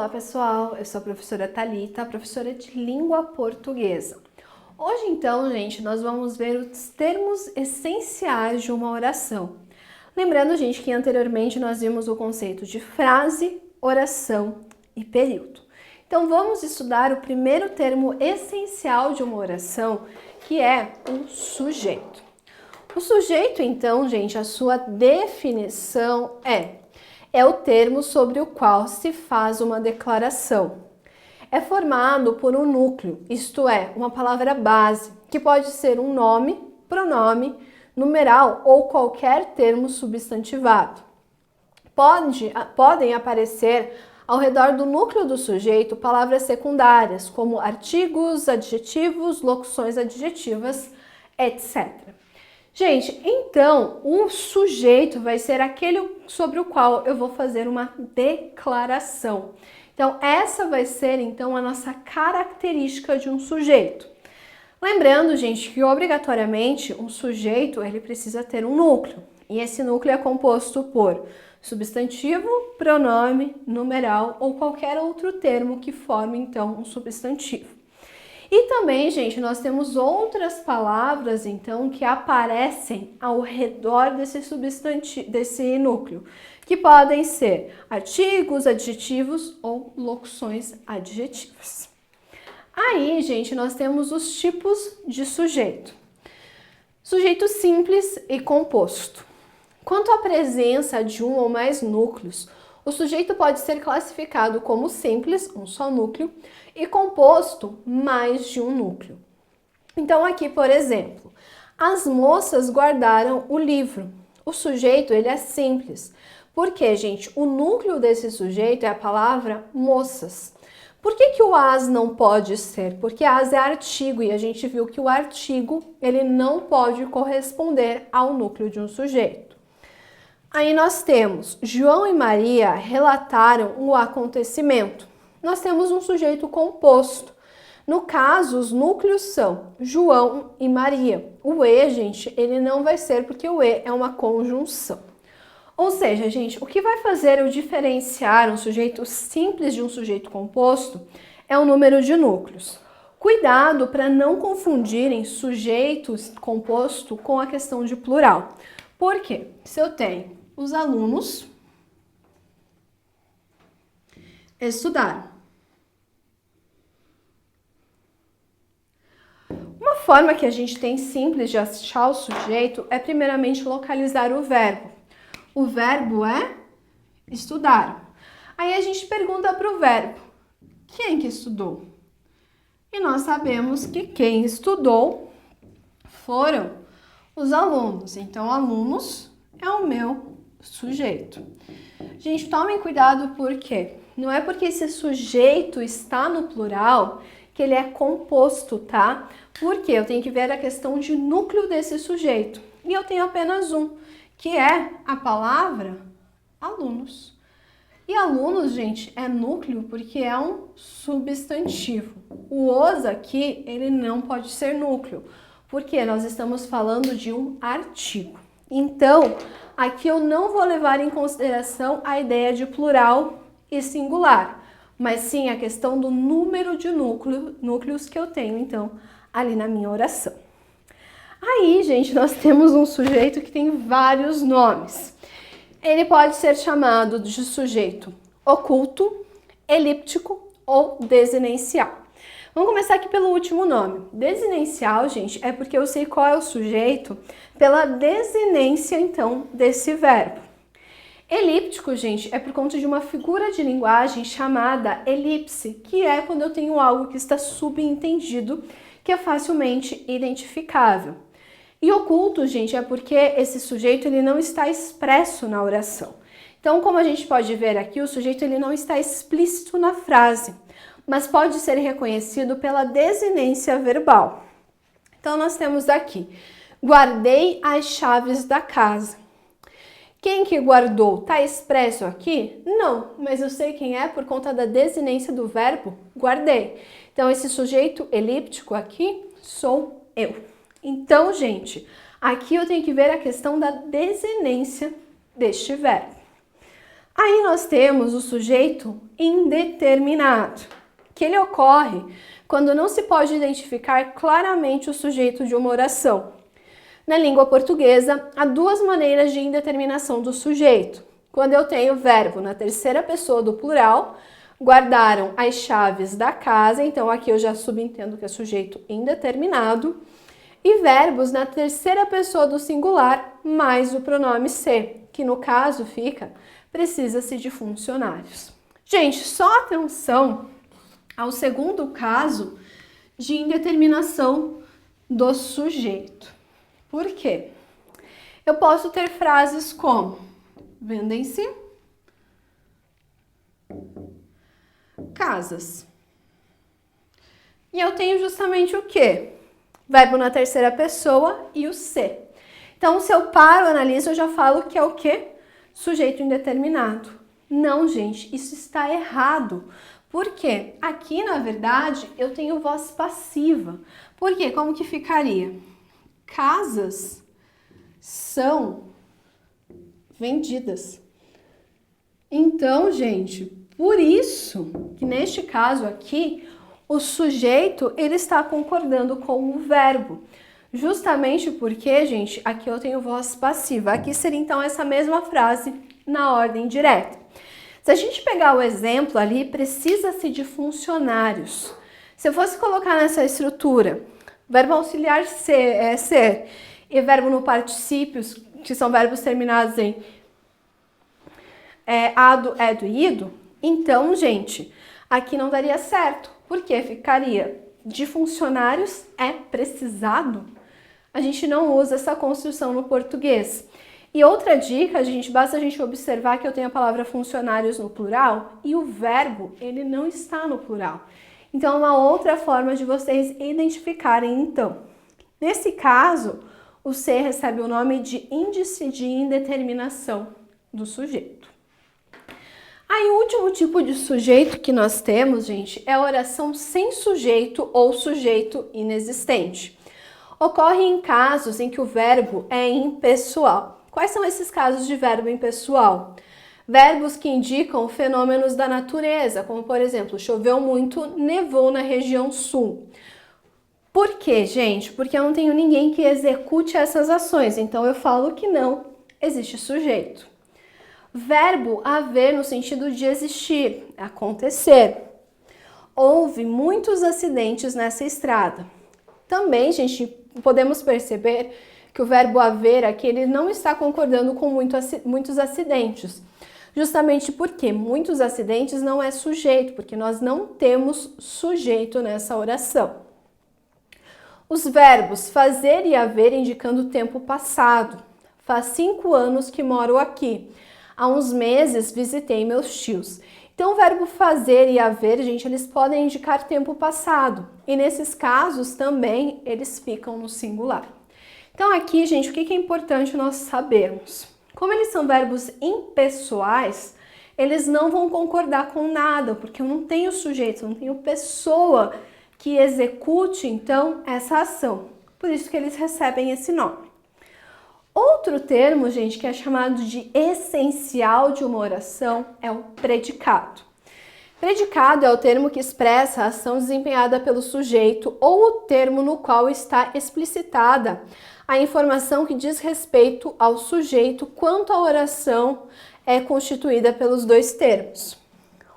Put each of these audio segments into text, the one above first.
Olá pessoal, eu sou a professora Thalita, professora de língua portuguesa. Hoje então, gente, nós vamos ver os termos essenciais de uma oração. Lembrando, gente, que anteriormente nós vimos o conceito de frase, oração e período. Então vamos estudar o primeiro termo essencial de uma oração, que é o sujeito. O sujeito, então, gente, a sua definição é o termo sobre o qual se faz uma declaração. É formado por um núcleo, isto é, uma palavra base, que pode ser um nome, pronome, numeral ou qualquer termo substantivado. Podem aparecer ao redor do núcleo do sujeito palavras secundárias, como artigos, adjetivos, locuções adjetivas, etc. Gente, então o sujeito vai ser aquele sobre o qual eu vou fazer uma declaração. Então, essa vai ser então a nossa característica de um sujeito. Lembrando, gente, que obrigatoriamente um sujeito ele precisa ter um núcleo. E esse núcleo é composto por substantivo, pronome, numeral ou qualquer outro termo que forme então um substantivo. E também, gente, nós temos outras palavras, então, que aparecem ao redor desse núcleo, que podem ser artigos, adjetivos ou locuções adjetivas. Aí, gente, nós temos os tipos de sujeito. Sujeito simples e composto. Quanto à presença de um ou mais núcleos, o sujeito pode ser classificado como simples, um só núcleo, e composto, mais de um núcleo. Então aqui, por exemplo, as moças guardaram o livro. O sujeito, ele é simples. Por quê, gente? O núcleo desse sujeito é a palavra moças. Por que o as não pode ser? Porque as é artigo e a gente viu que o artigo, ele não pode corresponder ao núcleo de um sujeito. Aí nós temos João e Maria relataram o acontecimento. Nós temos um sujeito composto. No caso, os núcleos são João e Maria. O E, gente, ele não vai ser porque o E é uma conjunção. Ou seja, gente, o que vai fazer eu diferenciar um sujeito simples de um sujeito composto é o número de núcleos. Cuidado para não confundirem sujeitos composto com a questão de plural. Por quê? Se eu tenho os alunos estudaram. Uma forma que a gente tem simples de achar o sujeito é primeiramente localizar o verbo. O verbo é estudar. Aí a gente pergunta para o verbo, quem que estudou? E nós sabemos que quem estudou foram os alunos. Então, alunos é o meu sujeito. Gente, tomem cuidado porque não é porque esse sujeito está no plural que ele é composto, tá? Porque eu tenho que ver a questão de núcleo desse sujeito. E eu tenho apenas um, que é a palavra alunos. E alunos, gente, é núcleo porque é um substantivo. O os aqui, ele não pode ser núcleo, porque nós estamos falando de um artigo. Então, aqui eu não vou levar em consideração a ideia de plural e singular, mas sim a questão do número de núcleos que eu tenho, então, ali na minha oração. Aí, gente, nós temos um sujeito que tem vários nomes. Ele pode ser chamado de sujeito oculto, elíptico ou desinencial. Vamos começar aqui pelo último nome. Desinencial, gente, é porque eu sei qual é o sujeito pela desinência, então, desse verbo. Elíptico, gente, é por conta de uma figura de linguagem chamada elipse, que é quando eu tenho algo que está subentendido, que é facilmente identificável. E oculto, gente, é porque esse sujeito ele não está expresso na oração. Então, como a gente pode ver aqui, o sujeito ele não está explícito na frase, mas pode ser reconhecido pela desinência verbal. Então, nós temos aqui, guardei as chaves da casa. Quem que guardou? Está expresso aqui? Não, mas eu sei quem é por conta da desinência do verbo guardei. Então, esse sujeito elíptico aqui sou eu. Então, gente, aqui eu tenho que ver a questão da desinência deste verbo. Aí nós temos o sujeito indeterminado, que ele ocorre quando não se pode identificar claramente o sujeito de uma oração. Na língua portuguesa, há duas maneiras de indeterminação do sujeito. Quando eu tenho verbo na terceira pessoa do plural, guardaram as chaves da casa, então aqui eu já subentendo que é sujeito indeterminado, e verbos na terceira pessoa do singular, mais o pronome ser, que no caso fica precisa-se de funcionários. Gente, só atenção ao segundo caso de indeterminação do sujeito. Por quê? Eu posso ter frases como vendem-se casas. E eu tenho justamente o quê? Verbo na terceira pessoa e o ser. Então, se eu paro, analiso, eu já falo que é o quê? Sujeito indeterminado. Não, gente, isso está errado. Por quê? Aqui, na verdade, eu tenho voz passiva. Por quê? Como que ficaria? Casas são vendidas. Então, gente, por isso que neste caso aqui, o sujeito, ele está concordando com o verbo. Justamente porque, gente, aqui eu tenho voz passiva. Aqui seria, então, essa mesma frase na ordem direta. Se a gente pegar o exemplo ali, precisa-se de funcionários. Se eu fosse colocar nessa estrutura, verbo auxiliar ser e verbo no particípios, que são verbos terminados em ado, edo e ido, então, gente, aqui não daria certo. Porque ficaria de funcionários é precisado. A gente não usa essa construção no português. E outra dica, gente, basta a gente observar que eu tenho a palavra funcionários no plural e o verbo, ele não está no plural. Então, é uma outra forma de vocês identificarem, então. Nesse caso, o ser recebe o nome de índice de indeterminação do sujeito. Aí, o último tipo de sujeito que nós temos, gente, é a oração sem sujeito ou sujeito inexistente. Ocorre em casos em que o verbo é impessoal. Quais são esses casos de verbo impessoal? Verbos que indicam fenômenos da natureza, como por exemplo, choveu muito, nevou na região sul. Por quê, gente? Porque eu não tenho ninguém que execute essas ações, então eu falo que não existe sujeito. Verbo haver no sentido de existir, acontecer. Houve muitos acidentes nessa estrada. Também, gente, podemos perceber que o verbo haver aqui ele não está concordando com muitos acidentes. Justamente porque muitos acidentes não é sujeito, porque nós não temos sujeito nessa oração. Os verbos fazer e haver indicando o tempo passado. Faz 5 anos que moro aqui. Há uns meses visitei meus tios. Então, o verbo fazer e haver, gente, eles podem indicar tempo passado. E nesses casos também eles ficam no singular. Então, aqui, gente, o que é importante nós sabermos? Como eles são verbos impessoais, eles não vão concordar com nada, porque eu não tenho sujeito, eu não tenho pessoa que execute, então, essa ação. Por isso que eles recebem esse nome. Outro termo, gente, que é chamado de essencial de uma oração é o predicado. Predicado é o termo que expressa a ação desempenhada pelo sujeito ou o termo no qual está explicitada a informação que diz respeito ao sujeito quanto a oração é constituída pelos dois termos.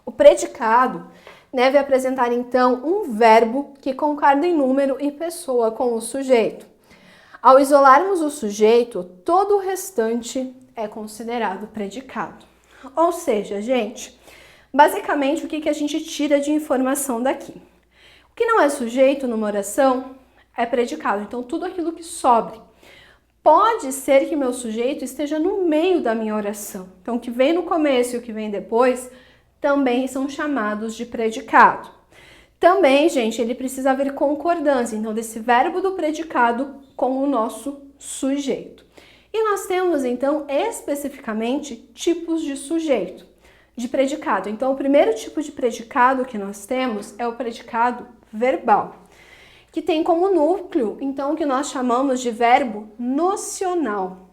O predicado deve apresentar, então, um verbo que concorda em número e pessoa com o sujeito. Ao isolarmos o sujeito, todo o restante é considerado predicado. Ou seja, gente, basicamente o que a gente tira de informação daqui? O que não é sujeito numa oração é predicado, então tudo aquilo que sobre. Pode ser que meu sujeito esteja no meio da minha oração, então o que vem no começo e o que vem depois também são chamados de predicado. Também, gente, ele precisa haver concordância, então, desse verbo do predicado com o nosso sujeito. E nós temos, então, especificamente, tipos de sujeito, de predicado. Então, o primeiro tipo de predicado que nós temos é o predicado verbal, que tem como núcleo, então, o que nós chamamos de verbo nocional.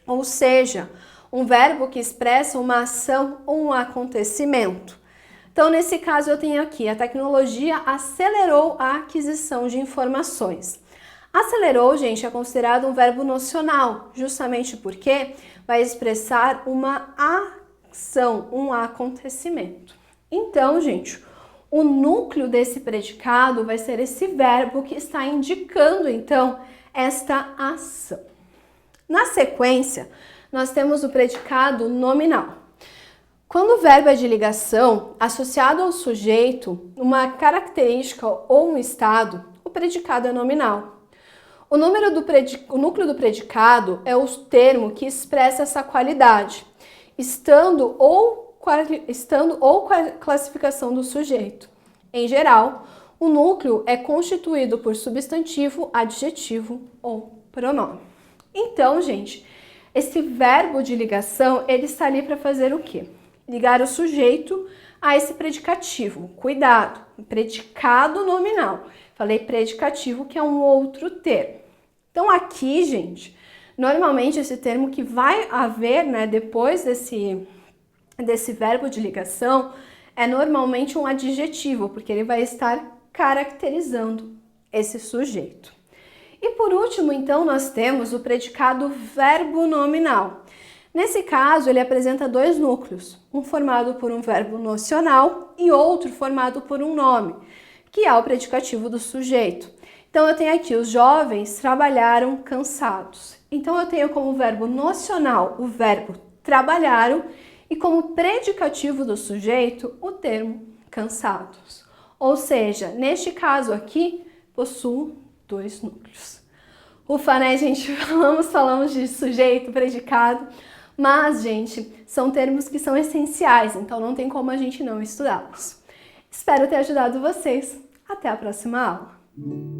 Ou seja, Um verbo que expressa uma ação ou um acontecimento. Então, nesse caso, eu tenho aqui, a tecnologia acelerou a aquisição de informações. Acelerou, gente, é considerado um verbo nocional, justamente porque vai expressar uma ação, um acontecimento. Então, gente, o núcleo desse predicado vai ser esse verbo que está indicando, então, esta ação. Na sequência, nós temos o predicado nominal. Quando o verbo é de ligação, associado ao sujeito, uma característica ou um estado, o predicado é nominal. O núcleo do predicado é o termo que expressa essa qualidade, estando ou classificação do sujeito. Em geral, o núcleo é constituído por substantivo, adjetivo ou pronome. Então, gente, esse verbo de ligação, ele está ali para fazer o quê? Ligar o sujeito a esse predicativo. Cuidado, predicado nominal. Falei predicativo, que é um outro termo. Então, aqui, gente, normalmente esse termo que vai haver, né, depois desse verbo de ligação, é normalmente um adjetivo, porque ele vai estar caracterizando esse sujeito. E por último, então, nós temos o predicado verbo nominal. Nesse caso, ele apresenta dois núcleos, um formado por um verbo nocional e outro formado por um nome, que é o predicativo do sujeito. Então, eu tenho aqui, os jovens trabalharam cansados. Então, eu tenho como verbo nocional o verbo trabalharam e como predicativo do sujeito o termo cansados. Ou seja, neste caso aqui, possuo dois núcleos. Ufa, né, gente? Falamos de sujeito, predicado, mas, gente, são termos que são essenciais, então não tem como a gente não estudá-los. Espero ter ajudado vocês. Até a próxima aula!